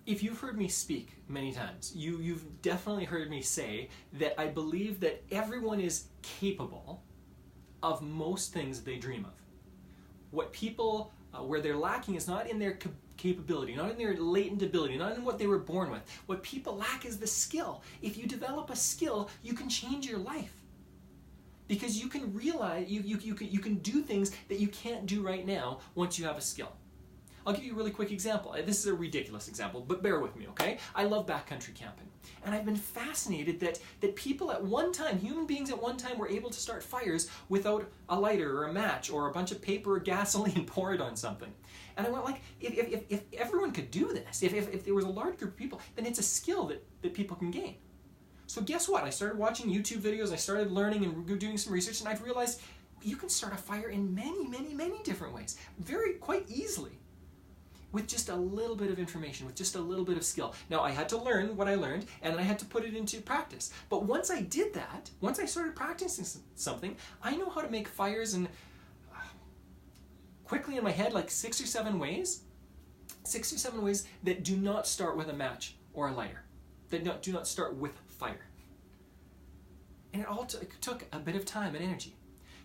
If you've heard me speak many times, you've definitely heard me say that I believe that everyone is capable of most things they dream of. What people, where they're lacking is not in their capability, not in their latent ability, not in what they were born with. What people lack is the skill. If you develop a skill, you can change your life. Because you can realize, you can do things that you can't do right now once you have a skill. I'll give you a really quick example. This is a ridiculous example, but bear with me, okay? I love backcountry camping. And I've been fascinated that people at one time, human beings at one time, were able to start fires without a lighter or a match or a bunch of paper or gasoline poured on something. And I went like, if everyone could do this, if there was a large group of people, then it's a skill that people can gain. So guess what? I started watching YouTube videos, I started learning and doing some research, and I've realized you can start a fire in many, many, many different ways, quite easily, with just a little bit of information, with just a little bit of skill. Now, I had to learn what I learned, and I had to put it into practice. But once I did that, once I started practicing something, I know how to make fires in, quickly in my head, like 6 or 7 ways. 6 or 7 ways that do not start with a match or a lighter. That do not start with fire. And it all took a bit of time and energy.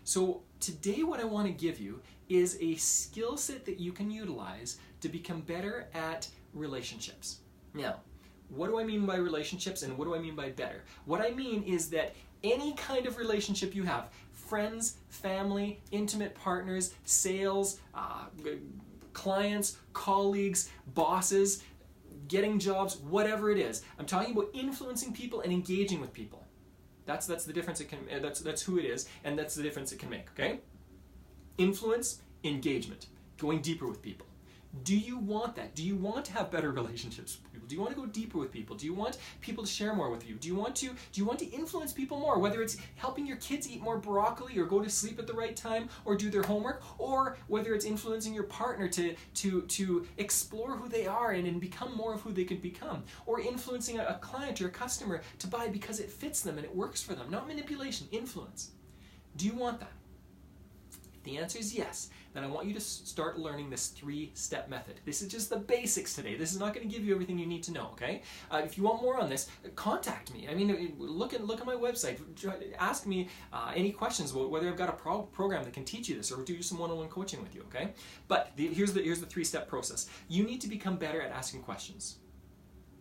So today what I want to give you is a skill set that you can utilize to become better at relationships. Now, what do I mean by relationships and what do I mean by better? What I mean is that any kind of relationship you have, friends, family, intimate partners, sales, clients, colleagues, bosses, getting jobs, whatever it is. I'm talking about influencing people and engaging with people. That's the difference it can. That's who it is, and that's the difference it can make. Okay? Influence, engagement, going deeper with people. Do you want that? Do you want to have better relationships with people? Do you want to go deeper with people? Do you want people to share more with you? Do you want to influence people more? Whether it's helping your kids eat more broccoli or go to sleep at the right time or do their homework, or whether it's influencing your partner to explore who they are and become more of who they could become, or influencing a client or a customer to buy because it fits them and it works for them. Not manipulation, influence. Do you want that? If the answer is yes, then I want you to start learning this 3-step method. This is just the basics today. This is not going to give you everything you need to know, okay? If you want more on this, contact me. I mean, look at my website. Ask me any questions about whether I've got a program that can teach you this or do some one-on-one coaching with you, okay? But here's the 3-step process. You need to become better at asking questions.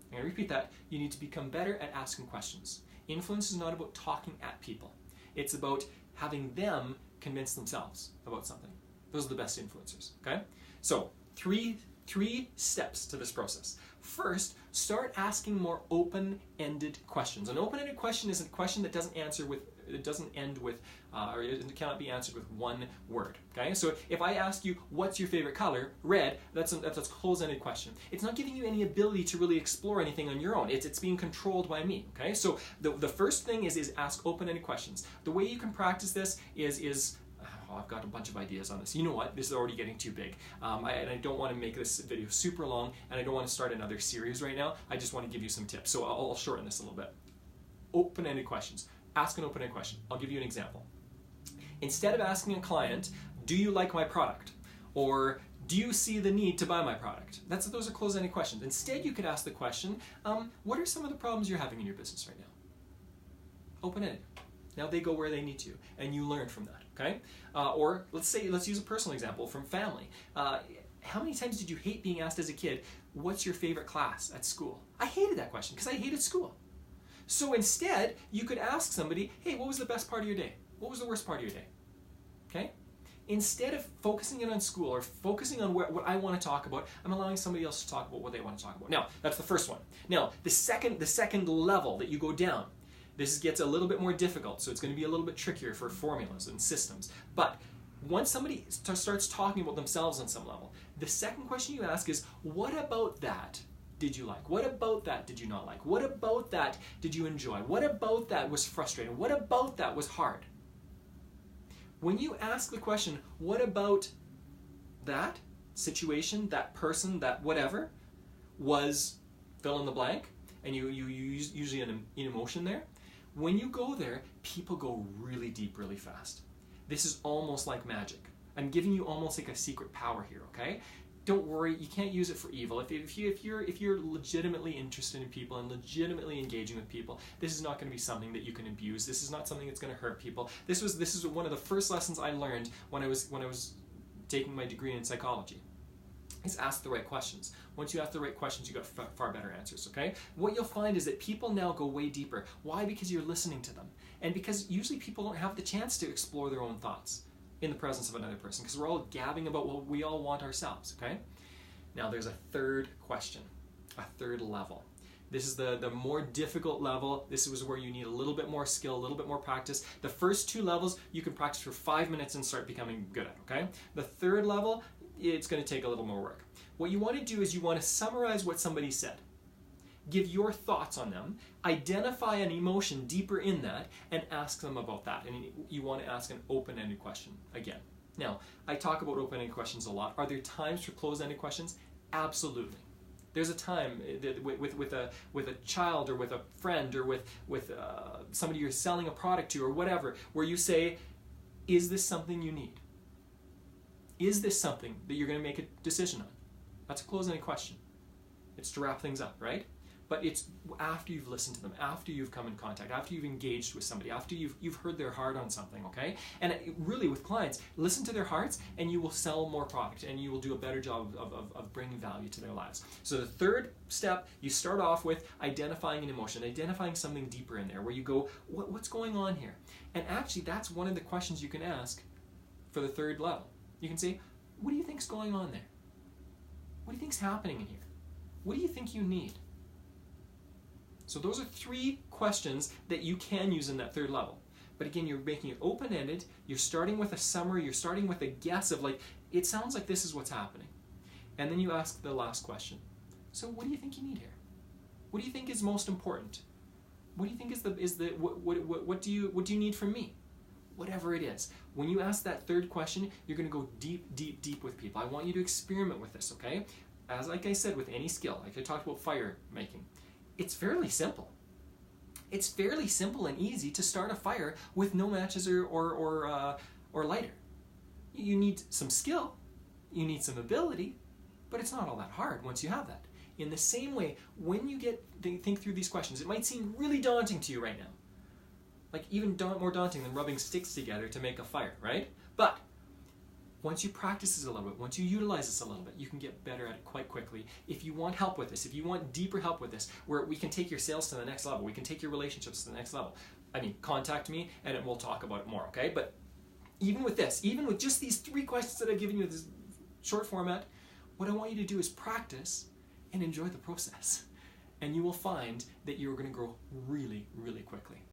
I'm going to repeat that. You need to become better at asking questions. Influence is not about talking at people. It's about having them convince themselves about something. Those are the best influencers, okay? So, three steps to this process. First, start asking more open-ended questions. An open-ended question is a question that doesn't end with, or it cannot be answered with one word, okay? So if I ask you, what's your favorite color? Red, that's a closed-ended question. It's not giving you any ability to really explore anything on your own. It's being controlled by me, okay? So the first thing is ask open-ended questions. The way you can practice this is I've got a bunch of ideas on this. You know what? This is already getting too big. And I don't want to make this video super long, and I don't want to start another series right now. I just want to give you some tips. So I'll shorten this a little bit. Open-ended questions. Ask an open-ended question. I'll give you an example. Instead of asking a client, do you like my product? Or do you see the need to buy my product? Those are closed-ended questions. Instead, you could ask the question, what are some of the problems you're having in your business right now? Open-ended. Now they go where they need to, and you learn from that, okay? Or let's use a personal example from family. How many times did you hate being asked as a kid, what's your favorite class at school? I hated that question because I hated school. So instead, you could ask somebody, hey, what was the best part of your day? What was the worst part of your day? Okay? Instead of focusing in on school or focusing on what I want to talk about, I'm allowing somebody else to talk about what they want to talk about. Now, that's the first one. Now, the second level that you go down, this gets a little bit more difficult, so it's going to be a little bit trickier for formulas and systems. But once somebody starts talking about themselves on some level, the second question you ask is, what about that did you like? What about that did you not like? What about that did you enjoy? What about that was frustrating? What about that was hard? When you ask the question, what about that situation, that person, that whatever, was fill in the blank, and you use usually an emotion there, when you go there, people go really deep, really fast. This is almost like magic. I'm giving you almost like a secret power here, okay? don't worry, you can't use it for evil. If you're legitimately interested in people and legitimately engaging with people, this is not going to be something that you can abuse. This is not something that's going to hurt people. This is one of the first lessons I learned when I was taking my degree in psychology. Is ask the right questions. Once you ask the right questions, you got far better answers, okay? What you'll find is that people now go way deeper. Why? Because you're listening to them. And because usually people don't have the chance to explore their own thoughts in the presence of another person, because we're all gabbing about what we all want ourselves, okay? Now there's a third question, a third level. This is the more difficult level. This is where you need a little bit more skill, a little bit more practice. The first two levels you can practice for 5 minutes and start becoming good at, okay? The third level, it's going to take a little more work. What you want to do is you want to summarize what somebody said. Give your thoughts on them, identify an emotion deeper in that, and ask them about that. And you want to ask an open-ended question again. Now, I talk about open-ended questions a lot. Are there times for closed-ended questions? Absolutely. There's a time with a child or with a friend or with somebody you're selling a product to or whatever, where you say, is this something you need? Is this something that you're going to make a decision on? That's a closed-ended question. It's to wrap things up, right? But it's after you've listened to them, after you've come in contact, after you've engaged with somebody, after you've heard their heart on something, okay? And really with clients, listen to their hearts and you will sell more product and you will do a better job of bringing value to their lives. So the third step, you start off with identifying an emotion, identifying something deeper in there where you go, what's going on here? And actually that's one of the questions you can ask for the third level. You can say, what do you think's going on there? What do you think's happening in here? What do you think you need? So those are 3 questions that you can use in that third level. But again, you're making it open-ended. You're starting with a summary. You're starting with a guess of like, it sounds like this is what's happening. And then you ask the last question. So what do you think you need here? What do you think is most important? What do you think what do you need from me? Whatever it is. When you ask that third question, you're going to go deep, deep, deep with people. I want you to experiment with this, okay? As like I said, with any skill, like I talked about fire making, it's fairly simple. It's fairly simple and easy to start a fire with no matches or lighter. You need some skill, you need some ability, but it's not all that hard once you have that. In the same way, when you think through these questions, it might seem really daunting to you right now. Like even more daunting than rubbing sticks together to make a fire, right? But once you practice this a little bit, once you utilize this a little bit, you can get better at it quite quickly. If you want help with this, if you want deeper help with this, where we can take your sales to the next level, we can take your relationships to the next level, contact me and we'll talk about it more, okay? But even with this, even with just these 3 questions that I've given you in this short format, what I want you to do is practice and enjoy the process. And you will find that you're going to grow really, really quickly.